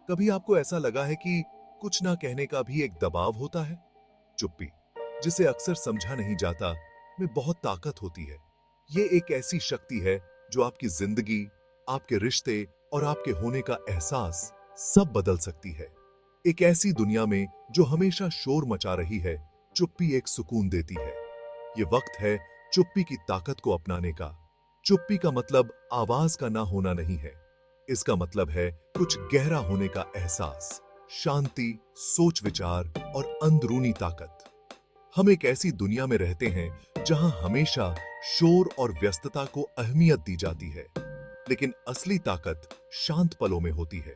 कभी आपको ऐसा लगा है कि कुछ ना कहने का भी एक दबाव होता है? चुप्पी, जिसे अक्सर समझा नहीं जाता, में बहुत ताकत होती है। ये एक ऐसी शक्ति है जो आपकी जिंदगी, आपके रिश्ते और आपके होने का एहसास सब बदल सकती है। एक ऐसी दुनिया में जो हमेशा शोर मचा रही है, चुप्पी एक सुकून देती है। ये वक्त है चुप्पी की ताकत को अपनाने का। चुप्पी का मतलब आवाज का ना होना नहीं है। इसका मतलब है कुछ गहरा होने का एहसास, शांति, सोच विचार और अंदरूनी ताकत। हम एक ऐसी दुनिया में रहते हैं जहां हमेशा शोर और व्यस्तता को अहमियत दी जाती है, लेकिन असली ताकत शांत पलों में होती है।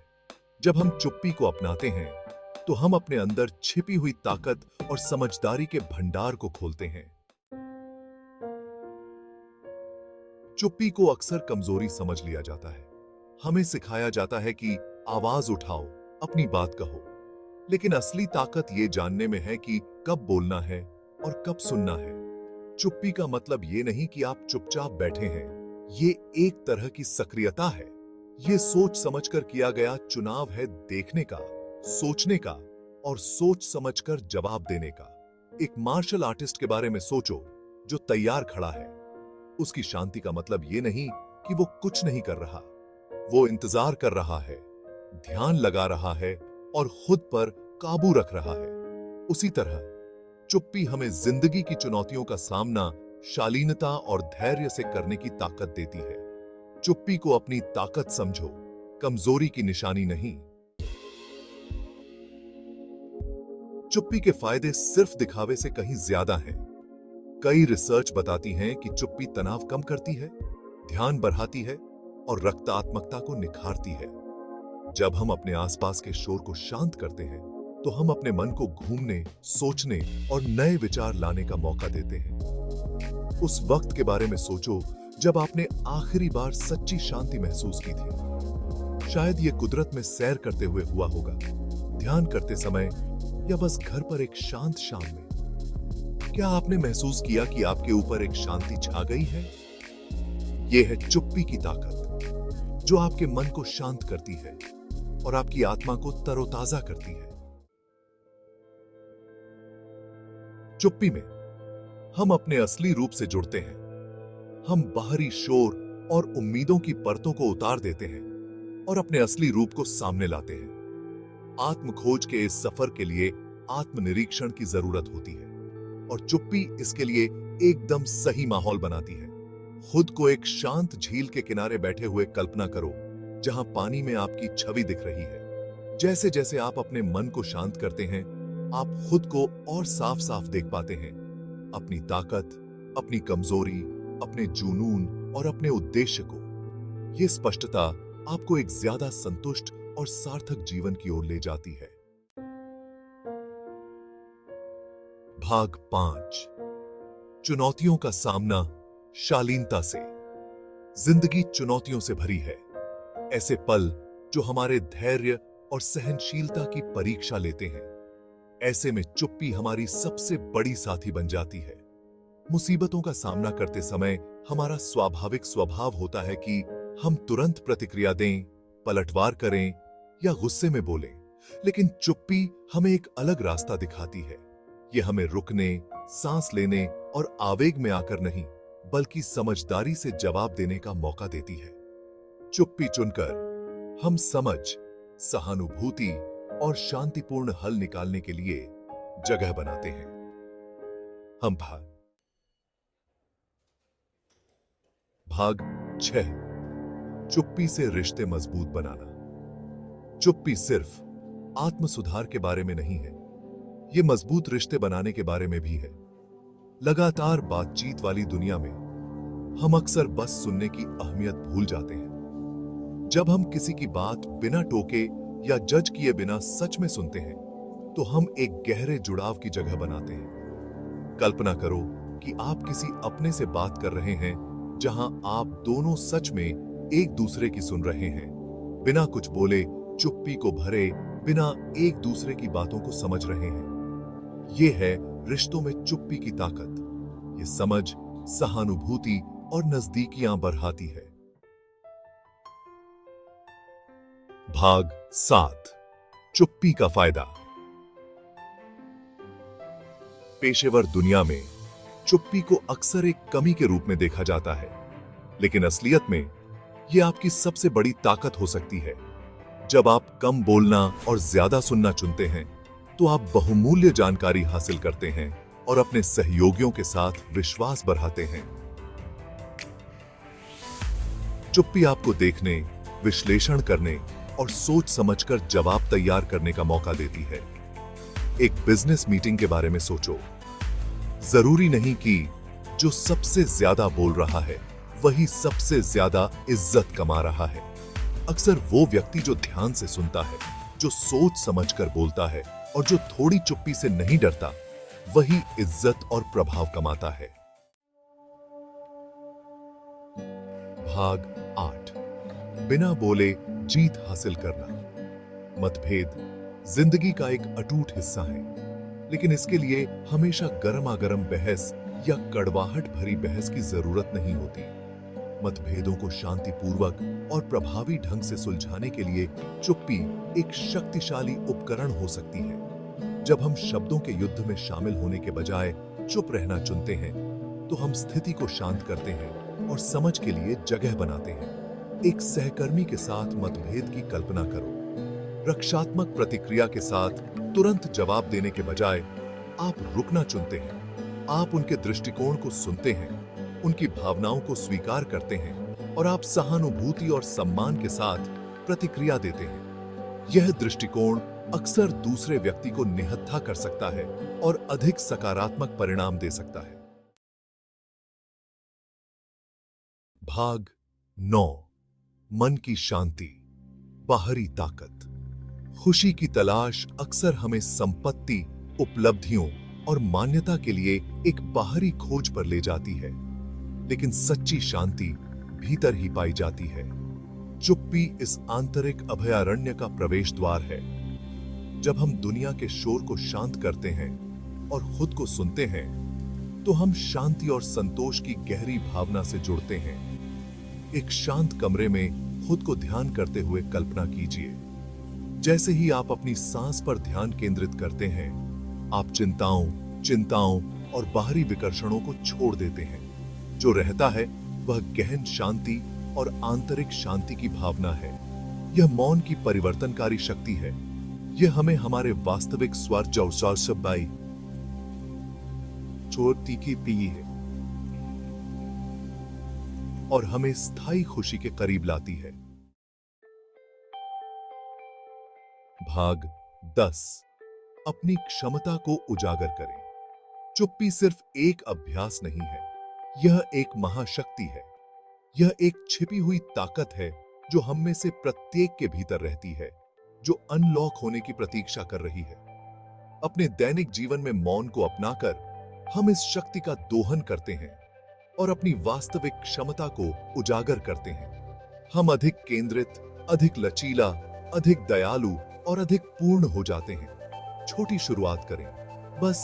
जब हम चुप्पी को अपनाते हैं तो हम अपने अंदर छिपी हुई ताकत और समझदारी के भंडार को खोलते हैं। चुप्पी को अक्सर कमजोरी समझ लिया जाता है। हमें सिखाया जाता है कि आवाज उठाओ, अपनी बात कहो, लेकिन असली ताकत ये जानने में है कि कब बोलना है और कब सुनना है। चुप्पी का मतलब ये नहीं कि आप चुपचाप बैठे हैं। ये एक तरह की सक्रियता है। ये सोच समझकर किया गया चुनाव है, देखने का, सोचने का और सोच समझकर जवाब देने का। एक मार्शल आर्टिस्ट के बारे में सोचो जो तैयार खड़ा है। उसकी शांति का मतलब ये नहीं कि वो कुछ नहीं कर रहा। वो इंतजार कर रहा है, ध्यान लगा रहा है और खुद पर काबू रख रहा है। उसी तरह चुप्पी हमें जिंदगी की चुनौतियों का सामना शालीनता और धैर्य से करने की ताकत देती है। चुप्पी को अपनी ताकत समझो, कमजोरी की निशानी नहीं। चुप्पी के फायदे सिर्फ दिखावे से कहीं ज्यादा हैं। कई रिसर्च बताती हैं कि चुप्पी तनाव कम करती है, ध्यान बढ़ाती है और रक्तात्मकता को निखारती है। जब हम अपने आसपास के शोर को शांत करते हैं तो हम अपने मन को घूमने, सोचने और नए विचार लाने का मौका देते हैं। उस वक्त के बारे में सोचो जब आपने आखिरी बार सच्ची शांति महसूस की थी। शायद ये कुदरत में सैर करते हुए हुआ होगा, ध्यान करते समय या बस घर पर एक शांत शाम में। क्या आपने महसूस किया कि आपके ऊपर एक शांति छा गई है? यह है चुप्पी की ताकत, जो आपके मन को शांत करती है और आपकी आत्मा को तरोताजा करती है। चुप्पी में हम अपने असली रूप से जुड़ते हैं। हम बाहरी शोर और उम्मीदों की परतों को उतार देते हैं और अपने असली रूप को सामने लाते हैं। आत्म खोज के इस सफर के लिए आत्मनिरीक्षण की जरूरत होती है और चुप्पी इसके लिए एकदम सही माहौल बनाती है। खुद को एक शांत झील के किनारे बैठे हुए कल्पना करो, जहां पानी में आपकी छवि दिख रही है। जैसे जैसे आप अपने मन को शांत करते हैं, आप खुद को और साफ साफ देख पाते हैं। अपनी ताकत, अपनी कमजोरी, अपने जुनून और अपने उद्देश्य को। यह स्पष्टता आपको एक ज्यादा संतुष्ट और सार्थक जीवन की ओर ले जाती है। भाग 5, चुनौतियों का सामना शालीनता से। जिंदगी चुनौतियों से भरी है। ऐसे पल जो हमारे धैर्य और सहनशीलता की परीक्षा लेते हैं। ऐसे में चुप्पी हमारी सबसे बड़ी साथी बन जाती है। मुसीबतों का सामना करते समय हमारा स्वाभाविक स्वभाव होता है कि हम तुरंत प्रतिक्रिया दें, पलटवार करें या गुस्से में बोलें, लेकिन चुप्पी हमें एक अलग रास्ता दिखाती है। यह हमें रुकने, सांस लेने और आवेग में आकर नहीं, बल्कि समझदारी से जवाब देने का मौका देती है। चुप्पी चुनकर हम समझ, सहानुभूति और शांतिपूर्ण हल निकालने के लिए जगह बनाते हैं। हम भाग 6, चुप्पी से रिश्ते मजबूत बनाना। चुप्पी सिर्फ आत्म सुधार के बारे में नहीं है, यह मजबूत रिश्ते बनाने के बारे में भी है। लगातार बातचीत वाली दुनिया में हम अक्सर बस सुनने की अहमियत भूल जाते हैं। जब हम किसी की बात बिना टोके या जज किए बिना सच में सुनते हैं, तो हम एक गहरे जुड़ाव की जगह बनाते हैं। कल्पना करो कि आप किसी अपने से बात कर रहे हैं, जहां आप दोनों सच में एक दूसरे की सुन रहे हैं, बिना कुछ बोले, चुप्पी को भरे बिना एक दूसरे की बातों को समझ रहे हैं। यह है रिश्तों में चुप्पी की ताकत। ये समझ, सहानुभूति और नजदीकियां बढ़ाती है। भाग 7, चुप्पी का फायदा। पेशेवर दुनिया में चुप्पी को अक्सर एक कमी के रूप में देखा जाता है, लेकिन असलियत में यह आपकी सबसे बड़ी ताकत हो सकती है। जब आप कम बोलना और ज्यादा सुनना चुनते हैं, तो आप बहुमूल्य जानकारी हासिल करते हैं और अपने सहयोगियों के साथ विश्वास बढ़ाते हैं। चुप्पी आपको देखने, विश्लेषण करने और सोच समझकर जवाब तैयार करने का मौका देती है। एक बिजनेस मीटिंग के बारे में सोचो। जरूरी नहीं कि जो सबसे ज्यादा बोल रहा है वही सबसे ज्यादा इज्जत कमा रहा है। अक्सर वो व्यक्ति जो ध्यान से सुनता है, जो सोच समझकर बोलता है और जो थोड़ी चुप्पी से नहीं डरता, वही इज्जत और प्रभाव कमाता है। भाग 8। बिना बोले जीत हासिल करना। मतभेद जिंदगी का एक अटूट हिस्सा है, लेकिन इसके लिए हमेशा गर्मागर्म बहस या कड़वाहट भरी बहस की जरूरत नहीं होती। मतभेदों को शांतिपूर्वक और प्रभावी ढंग से सुलझाने के लिए चुप्पी एक शक्तिशाली उपकरण हो सकती है। जब हम शब्दों के युद्ध में शामिल होने के बजाय चुप रहना चुनते हैं, तो हम स्थिति को शांत करते हैं और समझ के लिए जगह बनाते हैं। एक सहकर्मी के साथ मतभेद की कल्पना करो। रक्षात्मक प्रतिक्रिया के साथ तुरंत जवाब देने के बजाय आप रुकना चुनते हैं। आप उनके दृष्टिकोण को सुनते हैं, उनकी भावनाओं को स्वीकार करते हैं और आप सहानुभूति और सम्मान के साथ प्रतिक्रिया देते हैं। यह दृष्टिकोण अक्सर दूसरे व्यक्ति को निहत्था कर सकता है और अधिक सकारात्मक परिणाम दे सकता है। भाग 9। मन की शांति, बाहरी ताकत। खुशी की तलाश अक्सर हमें संपत्ति, उपलब्धियों और मान्यता के लिए एक बाहरी खोज पर ले जाती है, लेकिन सच्ची शांति भीतर ही पाई जाती है। चुप्पी इस आंतरिक अभयारण्य का प्रवेश द्वार है। जब हम दुनिया के शोर को शांत करते हैं और खुद को सुनते हैं, तो हम शांति और संतोष की गहरी भावना से जुड़ते हैं। एक शांत कमरे में खुद को ध्यान करते हुए कल्पना कीजिए। जैसे ही आप अपनी सांस पर ध्यान केंद्रित करते हैं, आप चिंताओं और बाहरी विकर्षणों को छोड़ देते हैं। जो रहता है वह गहन शांति और आंतरिक शांति की भावना है। यह मौन की परिवर्तनकारी शक्ति है। यह हमें हमारे वास्तविक स्वर जौसार सबाई छोटी की पी है और हमें स्थायी खुशी के करीब लाती है। भाग 10। अपनी क्षमता को उजागर करें। चुप्पी सिर्फ एक अभ्यास नहीं है, यह एक महाशक्ति है। यह एक छिपी हुई ताकत है जो हम में से प्रत्येक के भीतर रहती है, जो अनलॉक होने की प्रतीक्षा कर रही है। अपने दैनिक जीवन में मौन को अपनाकर हम इस शक्ति का दोहन करते हैं और अपनी वास्तविक क्षमता को उजागर करते हैं। हम अधिक केंद्रित, अधिक लचीला, अधिक दयालु और अधिक पूर्ण हो जाते हैं। छोटी शुरुआत करें। बस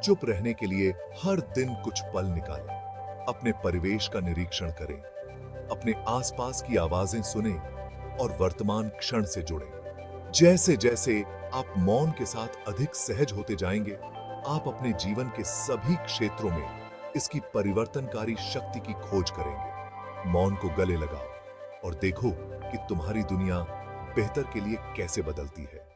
चुप रहने के लिए हर दिन कुछ पल निकालें। अपने परिवेश का निरीक्षण करें, अपने आसपास की आवाजें सुनें और वर्तमान क्षण से जुड़ें। जैसे जैसे आप मौन के साथ अधिक सहज होते जाएंगे, आप अपने जीवन के सभी क्षेत्रों में इसकी परिवर्तनकारी शक्ति की खोज करेंगे। मौन को गले लगाओ और देखो कि तुम्हारी दुनिया बेहतर के लिए कैसे बदलती है।